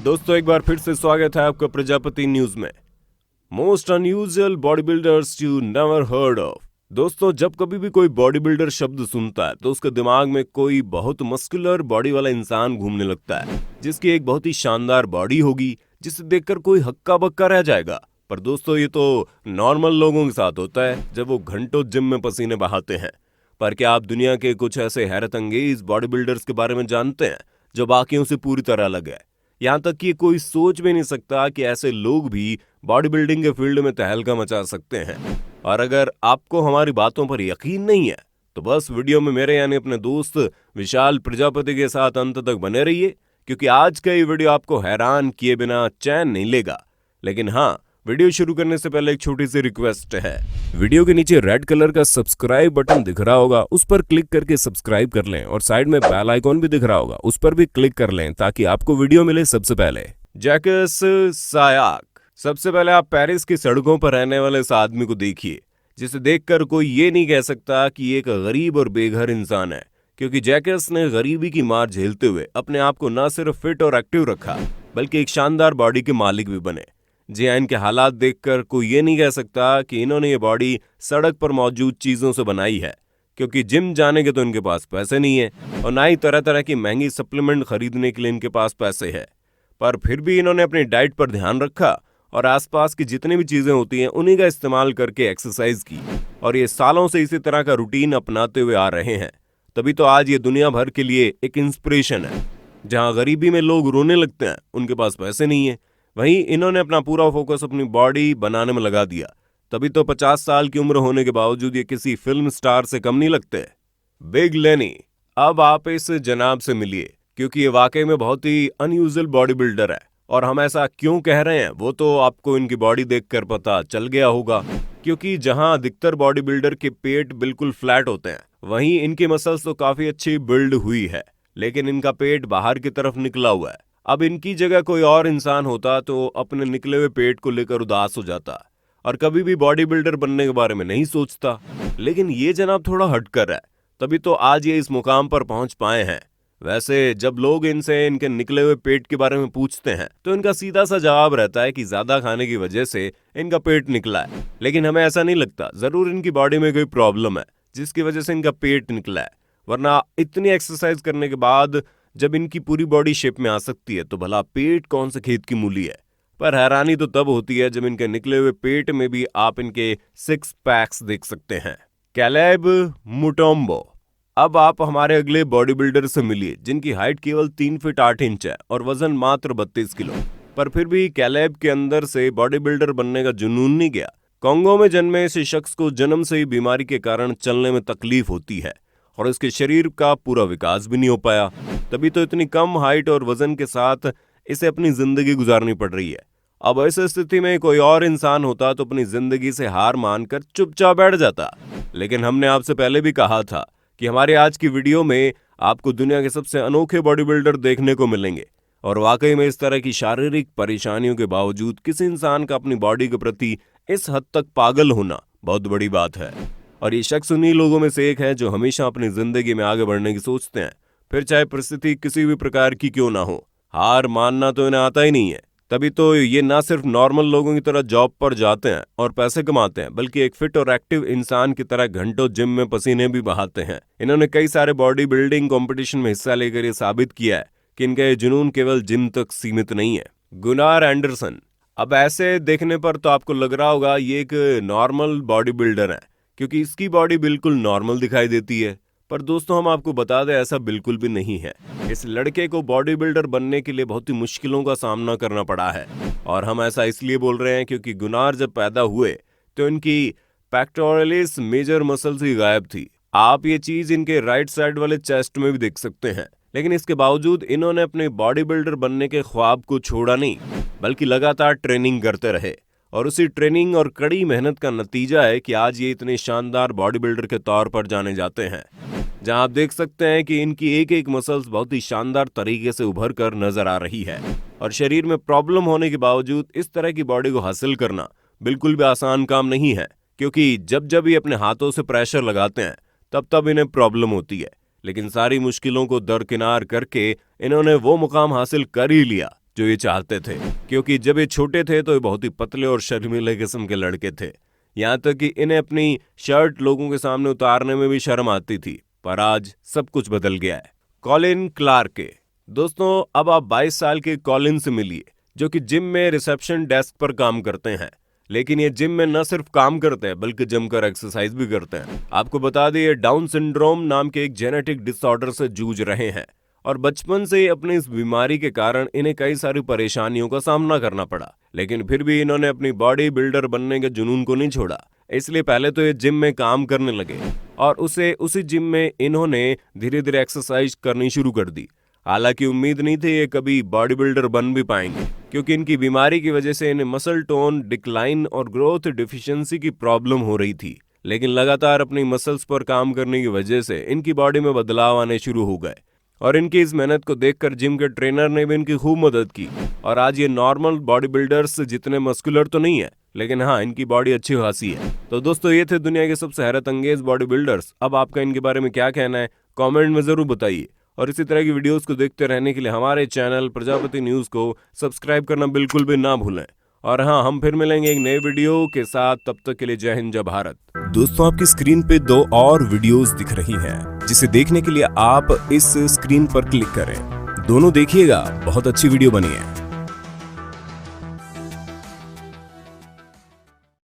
दोस्तों एक बार फिर से स्वागत है आपका प्रजापति न्यूज में। Most unusual body builders you never heard of. दोस्तों जब कभी भी कोई बॉडी बिल्डर शब्द सुनता है तो उसके दिमाग में कोई बहुत मस्कुलर बॉडी वाला इंसान घूमने लगता है जिसकी एक बहुत ही शानदार बॉडी होगी जिसे देखकर कोई हक्का बक्का रह जाएगा। पर दोस्तों ये तो नॉर्मल लोगों के साथ होता है जब वो घंटों जिम में पसीने बहाते हैं। पर क्या आप दुनिया के कुछ ऐसे हैरत अंगेज बॉडी बिल्डर्स के बारे में जानते हैं जो बाकियों से पूरी तरह अलग है? यहाँ तक कि कोई सोच भी नहीं सकता कि ऐसे लोग भी बॉडी बिल्डिंग के फील्ड में तहलका मचा सकते हैं। और अगर आपको हमारी बातों पर यकीन नहीं है तो बस वीडियो में मेरे यानी अपने दोस्त विशाल प्रजापति के साथ अंत तक बने रहिए, क्योंकि आज का ये वीडियो आपको हैरान किए बिना चैन नहीं लेगा। लेकिन हाँ, वीडियो शुरू करने से पहले एक छोटी सी रिक्वेस्ट है। वीडियो के नीचे रेड कलर का सब्सक्राइब बटन दिख रहा होगा, उस पर क्लिक करके सब्सक्राइब कर लें और साइड में बेल आइकॉन भी दिख रहा होगा, उस पर भी क्लिक कर लें ताकि आपको वीडियो मिले सबसे पहले। जैकस सायाक। सबसे पहले आप पेरिस की सड़कों पर रहने वाले इस आदमी को देखिए जिसे देखकर कोई ये नहीं कह सकता कि ये एक गरीब और बेघर इंसान है, क्योंकि जैकस ने गरीबी की मार झेलते हुए अपने आप को न सिर्फ फिट और एक्टिव रखा बल्कि एक शानदार बॉडी के मालिक भी बने। जी हाँ, इनके हालात देखकर कोई ये नहीं कह सकता कि इन्होंने ये बॉडी सड़क पर मौजूद चीजों से बनाई है, क्योंकि जिम जाने के तो इनके पास पैसे नहीं है और ना ही तरह तरह की महंगी सप्लीमेंट खरीदने के लिए इनके पास पैसे है। पर फिर भी इन्होंने अपनी डाइट पर ध्यान रखा और आसपास की जितनी भी चीजें होती हैं उन्हीं का इस्तेमाल करके एक्सरसाइज की, और ये सालों से इसी तरह का रूटीन अपनाते हुए आ रहे हैं। तभी तो आज ये दुनिया भर के लिए एक इंस्पिरेशन है। जहां गरीबी में लोग रोने लगते हैं, उनके पास पैसे नहीं है, वहीं इन्होंने अपना पूरा फोकस अपनी बॉडी बनाने में लगा दिया। तभी तो 50 साल की उम्र होने के बावजूद ये किसी फिल्म स्टार से कम नहीं लगते। बिग लेनी। अब आप इस जनाब से मिलिए, क्योंकि ये वाकई में बहुत ही अनयूजुअल बॉडी बिल्डर है। और हम ऐसा क्यों कह रहे हैं वो तो आपको इनकी बॉडी देखकर पता चल गया होगा, क्योंकि जहां अधिकतर बॉडी बिल्डर के पेट बिल्कुल फ्लैट होते हैं, वहीं इनकी मसल्स तो काफी अच्छी बिल्ड हुई है, लेकिन इनका पेट बाहर की तरफ निकला हुआ है। अब इनकी जगह कोई और इंसान होता तो अपने निकले हुए पेट को लेकर उदास हो जाता और कभी भी बॉडी बिल्डर बनने के बारे में नहीं सोचता। लेकिन ये जनाब थोड़ा हटकर है, तभी तो आज ये इस मुकाम पर पहुंच पाए हैं। वैसे जब लोग इनसे इनके निकले हुए पेट के बारे में पूछते हैं तो इनका सीधा सा जवाब रहता है कि ज्यादा खाने की वजह से इनका पेट निकला है। लेकिन हमें ऐसा नहीं लगता, जरूर इनकी बॉडी में कोई प्रॉब्लम है जिसकी वजह से इनका पेट निकला है। वरना इतनी एक्सरसाइज करने के बाद जब इनकी पूरी बॉडी शेप में आ सकती है तो भला पेट कौन से खेत की मूली है। पर हैरानी तो तब होती है जब इनके निकले हुए पेट में भी आप इनके 6 पैक्स देख सकते हैं। कैलेब मुटोम्बो। अब आप हमारे अगले बॉडी बिल्डर से मिलिए जिनकी हाइट केवल 3 फीट 8 इंच है और वजन मात्र 32 किलो। पर फिर भी कैलेब के अंदर से बॉडी बिल्डर बनने का जुनून नहीं गया। कांगो में जन्मे इस शख्स को जन्म से ही बीमारी के कारण चलने में तकलीफ होती है और इसके शरीर का पूरा विकास भी नहीं हो पाया। तभी तो इतनी कम हाइट और वजन के साथ इसे अपनी जिंदगी गुजारनी पड़ रही है। अब ऐसी स्थिति में कोई और इंसान होता तो अपनी जिंदगी से हार मानकर चुपचाप बैठ जाता। लेकिन हमने आपसे पहले भी कहा था कि हमारे आज की वीडियो में आपको दुनिया के सबसे अनोखे बॉडी बिल्डर देखने को मिलेंगे, और वाकई में इस तरह की शारीरिक परेशानियों के बावजूद किसी इंसान का अपनी बॉडी के प्रति इस हद तक पागल होना बहुत बड़ी बात है। और ये शख्स उन्हीं लोगों में से एक है जो हमेशा अपनी जिंदगी में आगे बढ़ने की सोचते हैं, फिर चाहे परिस्थिति किसी भी प्रकार की क्यों ना हो। हार मानना तो इन्हें आता ही नहीं है। तभी तो ये ना सिर्फ नॉर्मल लोगों की तरह जॉब पर जाते हैं और पैसे कमाते हैं, बल्कि एक फिट और एक्टिव इंसान की तरह घंटों जिम में पसीने भी बहाते हैं। इन्होंने कई सारे बॉडी बिल्डिंग कंपटीशन में हिस्सा लेकर ये साबित किया है कि इनका ये जुनून केवल जिम तक सीमित नहीं है। Gunnar Anderson. अब ऐसे देखने पर तो आपको लग रहा होगा ये एक नॉर्मल बॉडी बिल्डर है, क्योंकि इसकी बॉडी बिल्कुल नॉर्मल दिखाई देती है। पर दोस्तों हम आपको बता दें, ऐसा बिल्कुल भी नहीं है। इस लड़के को बॉडी बिल्डर बनने के लिए बहुत ही मुश्किलों का सामना करना पड़ा है, और हम ऐसा इसलिए बोल रहे हैं क्योंकि गुनार जब पैदा हुए तो इनकी पेक्टोरलिस मेजर मसल्स ही गायब थी। आप ये चीज इनके राइट साइड वाले चेस्ट में भी देख सकते हैं। लेकिन इसके बावजूद इन्होंने अपने बॉडी बिल्डर बनने के ख्वाब को छोड़ा नहीं, बल्कि लगातार ट्रेनिंग करते रहे, और उसी ट्रेनिंग और कड़ी मेहनत का नतीजा है कि आज ये इतने शानदार बॉडी बिल्डर के तौर पर जाने जाते हैं। जहां आप देख सकते हैं कि इनकी एक एक मसल्स बहुत ही शानदार तरीके से उभर कर नजर आ रही है, और शरीर में प्रॉब्लम होने के बावजूद इस तरह की बॉडी को हासिल करना बिल्कुल भी आसान काम नहीं है, क्योंकि जब जब ये अपने हाथों से प्रेशर लगाते हैं तब तब इन्हें प्रॉब्लम होती है। लेकिन सारी मुश्किलों को दरकिनार करके इन्होंने वो मुकाम हासिल कर ही लिया जो ये चाहते थे, क्योंकि जब ये छोटे थे तो ये बहुत ही पतले और शर्मीले किस्म के लड़के थे। यहाँ तक कि इन्हें अपनी शर्ट लोगों के सामने उतारने में भी शर्म आती थी। पर आज सब कुछ बदल गया है। Colin Clarke. दोस्तों, अब आप 22 साल के कॉलिन से मिलिए, जो कि जिम में रिसेप्शन डेस्क पर काम करते हैं। लेकिन ये जिम में न सिर्फ काम करते हैं बल्कि जमकर एक्सरसाइज भी करते हैं। आपको बता दें, ये डाउन सिंड्रोम नाम के एक जेनेटिक डिसऑर्डर से जूझ रहे हैं और बचपन से ही अपनी इस बीमारी के कारण इन्हें कई सारी परेशानियों का सामना करना पड़ा। लेकिन फिर भी इन्होंने अपनी बॉडी बिल्डर बनने के जुनून को नहीं छोड़ा। इसलिए पहले तो ये जिम में काम करने लगे और उसी जिम में इन्होंने धीरे धीरे एक्सरसाइज करनी शुरू कर दी। हालांकि उम्मीद नहीं थी ये कभी बॉडी बिल्डर बन भी पाएंगे, क्योंकि इनकी बीमारी की वजह से इन्हें मसल टोन डिक्लाइन और ग्रोथ डिफिशियंसी की प्रॉब्लम हो रही थी। लेकिन लगातार अपनी मसल्स पर काम करने की वजह से इनकी बॉडी में बदलाव आने शुरू हो गए और इनकी इस मेहनत को देखकर जिम के ट्रेनर ने भी इनकी खूब मदद की और आज ये नॉर्मल बॉडी बिल्डर्स जितने मस्कुलर तो नहीं है, लेकिन हाँ, इनकी बॉडी अच्छी खासी है। तो दोस्तों, ये थे दुनिया के सबसे हैरत अंगेज बॉडी बिल्डर्स। अब आपका इनके बारे में क्या कहना है, कमेंट में जरूर बताइए। और इसी तरह की वीडियोस को देखते रहने के लिए हमारे चैनल प्रजापति न्यूज को सब्सक्राइब करना बिल्कुल भी ना भूलें। और हाँ, हम फिर मिलेंगे एक नए वीडियो के साथ। तब तक के लिए जय हिंद, जय भारत। दोस्तों, आपकी स्क्रीन पे 2 और वीडियोस दिख रही हैं, जिसे देखने के लिए आप इस स्क्रीन पर क्लिक करें। दोनों देखिएगा, बहुत अच्छी वीडियो बनी है।